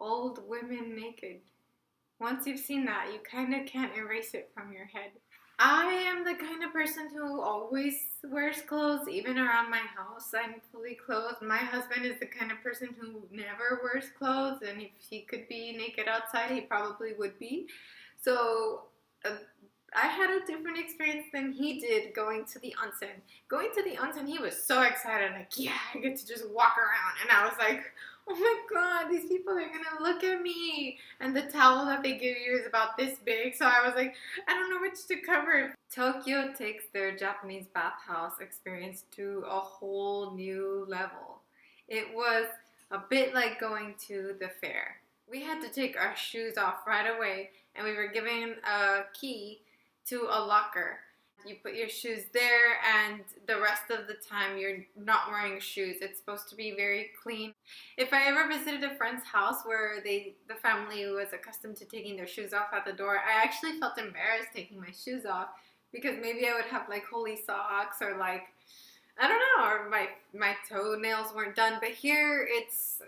old women naked. Once you've seen that, you kind of can't erase it from your head. I am the kind of person who always wears clothes, even around my house. I'm fully clothed. My husband is the kind of person who never wears clothes, and if he could be naked outside, he probably would be. So uh, I had a different experience than he did going to the onsen. Going to the onsen, he was so excited, like, yeah, I get to just walk around. And I was like, oh my god, these people are gonna look at me. And the towel that they give you is about this big. So I was like, I don't know which to cover. Tokyo takes their Japanese bathhouse experience to a whole new level. It was a bit like going to the fair. We had to take our shoes off right away, and we were given a key to a locker. You put your shoes there, and the rest of the time you're not wearing shoes. It's supposed to be very clean. If I ever visited a friend's house where the family was accustomed to taking their shoes off at the door, I actually felt embarrassed taking my shoes off because maybe I would have like holy socks, or like, I don't know, or my toenails weren't done. But here it's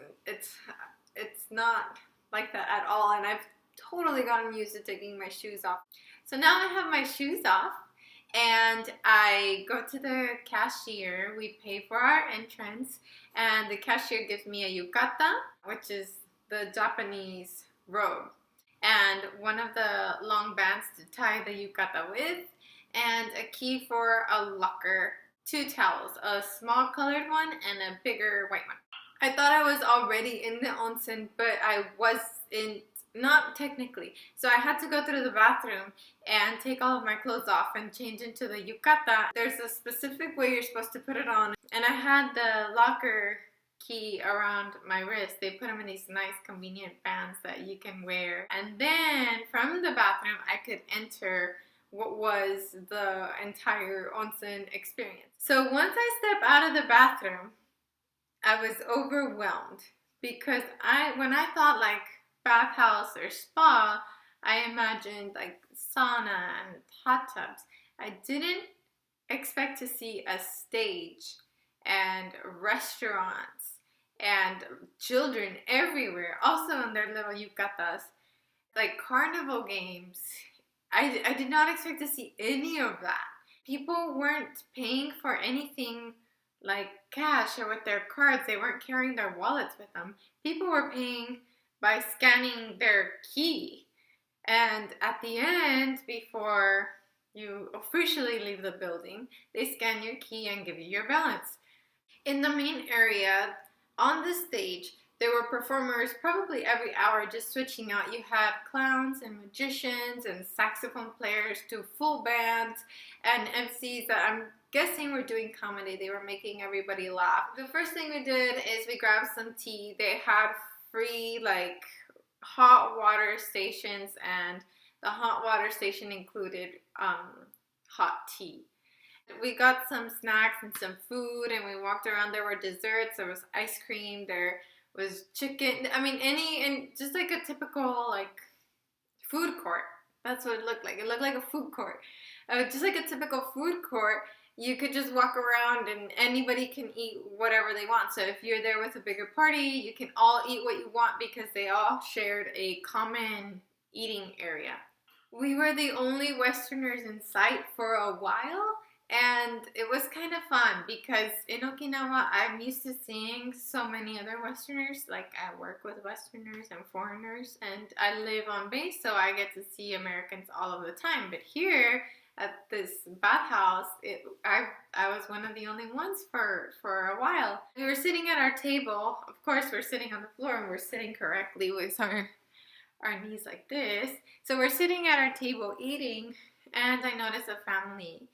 not like that at all, and I've totally gotten used to taking my shoes off. So now I have my shoes off, and I go to the cashier. We pay for our entrance, and the cashier gives me a yukata, which is the Japanese robe, and one of the long bands to tie the yukata with, and a key for a locker, 2 towels, a small colored one and a bigger white one. I thought I was already in the onsen, but I wasn't, not technically. So I had to go through the bathroom and take all of my clothes off and change into the yukata. There's a specific way you're supposed to put it on, and I had the locker key around my wrist. They put them in these nice convenient bands that you can wear. And then from the bathroom, I could enter what was the entire onsen experience. So once I step out of the bathroom, I was overwhelmed because when I thought like bathhouse or spa, I imagined like sauna and hot tubs. I didn't expect to see a stage and restaurants and children everywhere, also in their little yukatas, like carnival games. I did not expect to see any of that. People weren't paying for anything like cash or with their cards. They weren't carrying their wallets with them. People were paying by scanning their key. And at the end, before you officially leave the building, they scan your key and give you your balance. In the main area, on the stage, there were performers probably every hour just switching out. You had clowns and magicians and saxophone players to full bands and MCs that I'm guessing were doing comedy. They were making everybody laugh. The first thing we did is we grabbed some tea. They had free like hot water stations, and the hot water station included hot tea. We got some snacks and some food, and we walked around. There were desserts, there was ice cream, there was chicken. I mean, and just like a typical like food court. That's what it looked like. It looked like a food court. Just like a typical food court. You could just walk around and anybody can eat whatever they want. So if you're there with a bigger party, you can all eat what you want because they all shared a common eating area. We were the only Westerners in sight for a while, and it was kind of fun because in Okinawa, I'm used to seeing so many other Westerners. Like, I work with Westerners and foreigners, and I live on base, so I get to see Americans all of the time. But here at this bathhouse, I was one of the only ones for a while. We were sitting at our table. Of course, we're sitting on the floor, and we're sitting correctly with our knees like this. So we're sitting at our table eating, and I noticed a family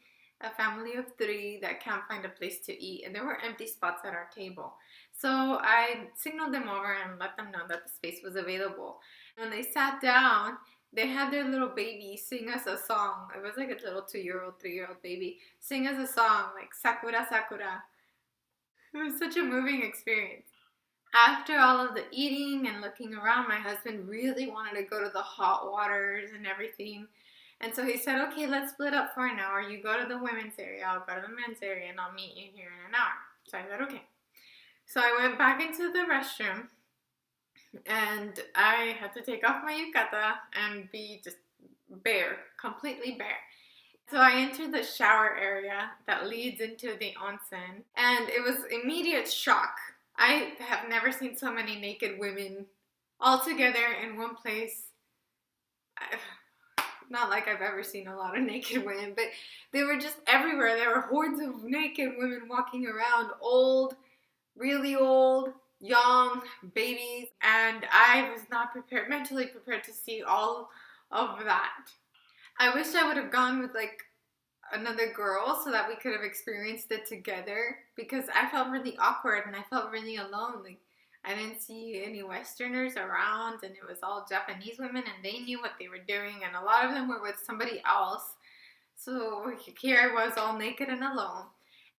of 3 that can't find a place to eat, and there were empty spots at our table. So I signaled them over and let them know that the space was available. When they sat down, they had their little baby sing us a song. It was like a little 2-year-old, 3-year-old baby sing us a song like Sakura Sakura. It was such a moving experience. After all of the eating and looking around, my husband really wanted to go to the hot waters and everything. And so he said, okay, let's split up for an hour. You go to the women's area, I'll go to the men's area, and I'll meet you here in an hour. So I said, okay. So I went back into the restroom, And I had to take off my yukata and be just bare, completely bare. So I entered the shower area that leads into the onsen, and it was immediate shock. I have never seen so many naked women all together in one place. Not like I've ever seen a lot of naked women, but they were just everywhere. There were hordes of naked women walking around, old, really old, young, babies, and I was not prepared, mentally prepared to see all of that. I wish I would have gone with like another girl so that we could have experienced it together, because I felt really awkward and I felt really alone. Like, I didn't see any Westerners around, and it was all Japanese women, and they knew what they were doing, and a lot of them were with somebody else. So here I was all naked and alone.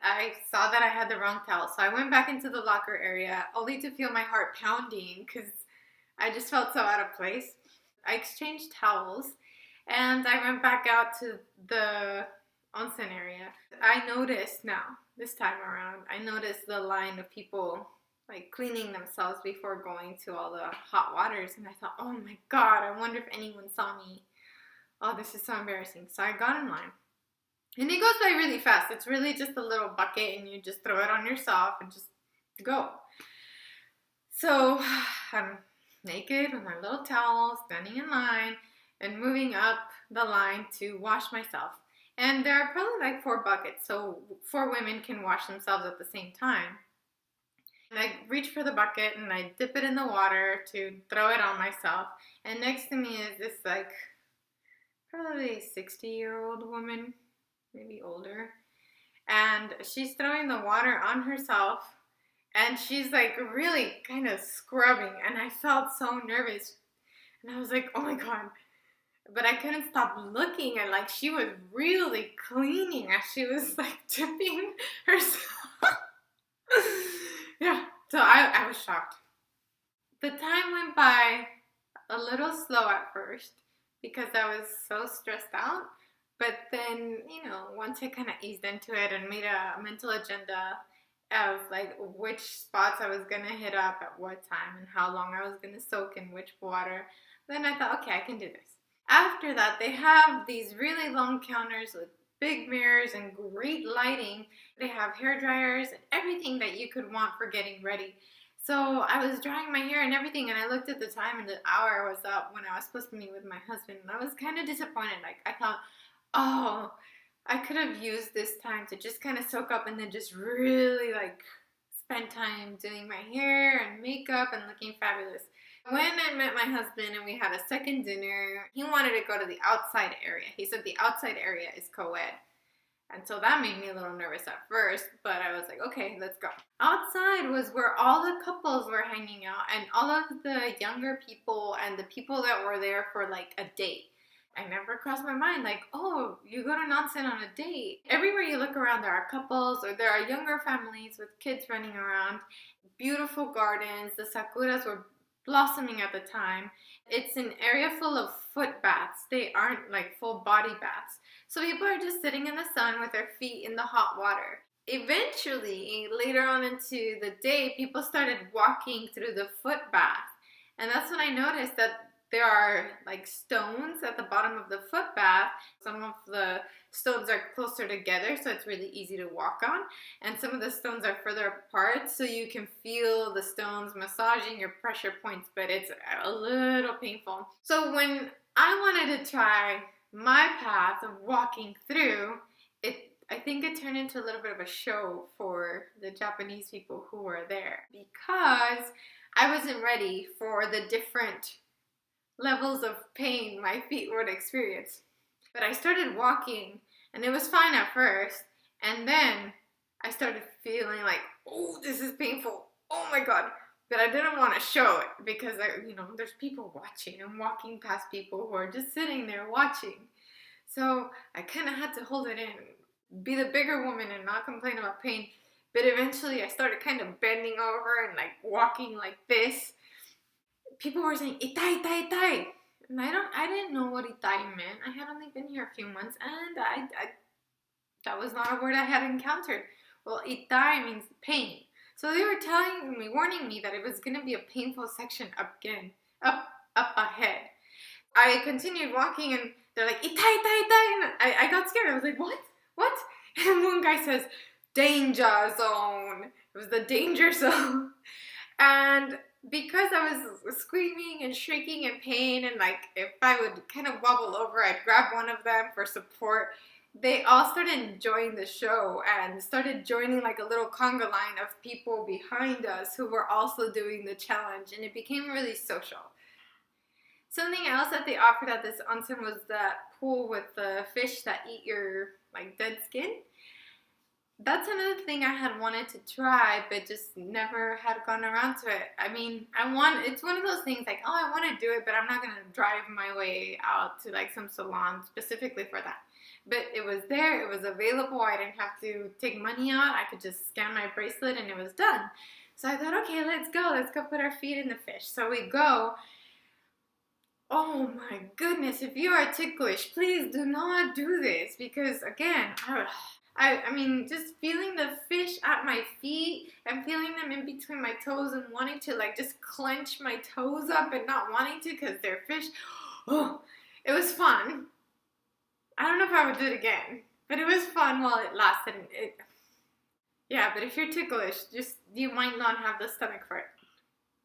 I saw that I had the wrong towel, so I went back into the locker area only to feel my heart pounding because I just felt so out of place. I exchanged towels and I went back out to the onsen area. I noticed now, this time around, I noticed the line of people like cleaning themselves before going to all the hot waters, and I thought, oh my god, I wonder if anyone saw me. Oh, this is so embarrassing. So I got in line. And it goes by really fast. It's really just a little bucket and you just throw it on yourself and just go. So I'm naked with my little towel, standing in line and moving up the line to wash myself. And there are probably like 4 buckets, so 4 women can wash themselves at the same time. And I reach for the bucket and I dip it in the water to throw it on myself. And next to me is this like probably 60-year-old woman, maybe older. And she's throwing the water on herself and she's like really kind of scrubbing. And I felt so nervous. And I was like, oh my god. But I couldn't stop looking, and like she was really cleaning as she was like dipping herself. Yeah, so I was shocked. The time went by a little slow at first because I was so stressed out. But then, once I kind of eased into it and made a mental agenda of like which spots I was going to hit up at what time and how long I was going to soak in which water, then I thought, okay, I can do this. After that, they have these really long counters with big mirrors and great lighting. They have hair dryers and everything that you could want for getting ready. So I was drying my hair and everything, and I looked at the time and the hour was up when I was supposed to meet with my husband, and I was kind of disappointed. Like, I thought, oh, I could have used this time to just kind of soak up and then just really like spend time doing my hair and makeup and looking fabulous. When I met my husband and we had a second dinner, he wanted to go to the outside area. He said the outside area is co-ed. And so that made me a little nervous at first, but I was like, okay, let's go. Outside was where all the couples were hanging out and all of the younger people and the people that were there for like a date. I never crossed my mind like, oh, you go to Onsen on a date. Everywhere you look around, there are couples or there are younger families with kids running around. Beautiful gardens. The sakuras were blossoming at the time. It's an area full of foot baths. They aren't like full body baths. So people are just sitting in the sun with their feet in the hot water. Eventually, later on into the day, people started walking through the foot bath. And that's when I noticed that there are like stones at the bottom of the foot bath. Some of the stones are closer together, so it's really easy to walk on. And some of the stones are further apart, so you can feel the stones massaging your pressure points, but it's a little painful. So when I wanted to try my path of walking through, I think it turned into a little bit of a show for the Japanese people who were there, because I wasn't ready for the different levels of pain my feet would experience. But I started walking and it was fine at first, and then I started feeling like, oh, this is painful, oh my god. But I didn't want to show it because there's people watching. I'm walking past people who are just sitting there watching. So I kind of had to hold it in, be the bigger woman and not complain about pain. But eventually I started kind of bending over and like walking like this. People were saying, itai, itai, itai. And I didn't know what itai meant. I had only been here a few months, and that was not a word I had encountered. Well, itai means pain. So they were telling me, warning me that it was going to be a painful section up ahead. I continued walking and they're like, itai, itai, itai. And I got scared. I was like, what? What? And one guy says, danger zone. It was the danger zone. And because I was screaming and shrieking in pain, and like if I would kind of wobble over, I'd grab one of them for support. They all started enjoying the show and started joining like a little conga line of people behind us who were also doing the challenge, and it became really social. Something else that they offered at this onsen was that pool with the fish that eat your like dead skin. That's another thing I had wanted to try, but just never had gone around to it. I mean, it's one of those things like, oh, I want to do it, but I'm not going to drive my way out to like some salon specifically for that. But it was there, it was available, I didn't have to take money out, I could just scan my bracelet and it was done. So I thought, okay, let's go put our feet in the fish. So we go. Oh my goodness, if you are ticklish, please do not do this, because again, I mean, just feeling the fish at my feet and feeling them in between my toes and wanting to like just clench my toes up and not wanting to because they're fish. Oh, it was fun. I don't know if I would do it again, but it was fun while it lasted. Yeah, but if you're ticklish, you might not have the stomach for it.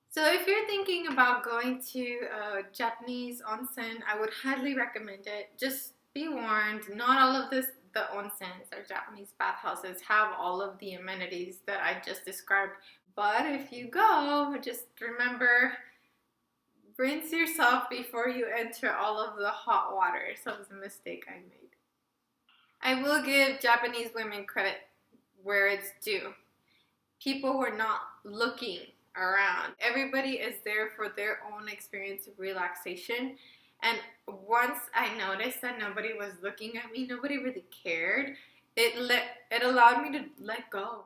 So if you're thinking about going to a Japanese onsen, I would highly recommend it. Just be warned, not all of the onsens or Japanese bathhouses have all of the amenities that I just described. But if you go, just remember, rinse yourself before you enter all of the hot water. So it was a mistake I made. I will give Japanese women credit where it's due. People were not looking around. Everybody is there for their own experience of relaxation. And once I noticed that nobody was looking at me, nobody really cared, it allowed me to let go.